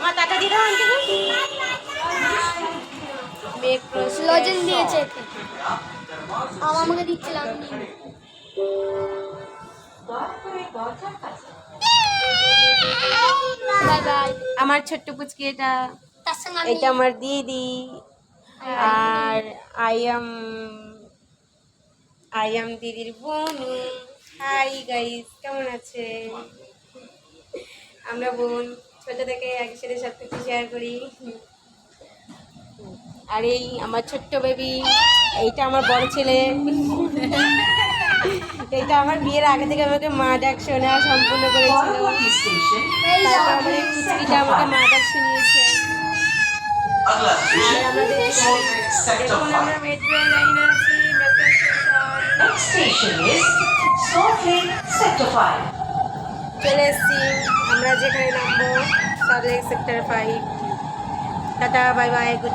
মা টাটা দিয়ে দাও লজেন দিয়েছে আমাকে দিচ্ছিলাম বাই বাই। আমার ছোট্ট পুচকি এটা, তার সঙ্গে এটা আমার দিদি। আর আই এম দিদির বোনু। হাই গাইস, কেমন আছে? আমরা বোন, ছোট থেকে একসাথে সব কিছু শেয়ার করি। আর এই আমার ছোট্ট বেবি, এইটা আমার বড় ছেলে। এইটা আমার বিয়ের আগে থেকে আমাকে মা ডাক শোনা সম্পূর্ণ করেছিল। তারপর আমার এই পুচকিটা আমাকে মা ডাক শুনিয়েছে। আর আমাদের দেখুন আমরা মেট্রো লাইনে আছি, মেট্রো স্টেশন। চলে এসছি আমরা যেখানে নামবো, Salt Lake sector 5। Tata, bye bye, good.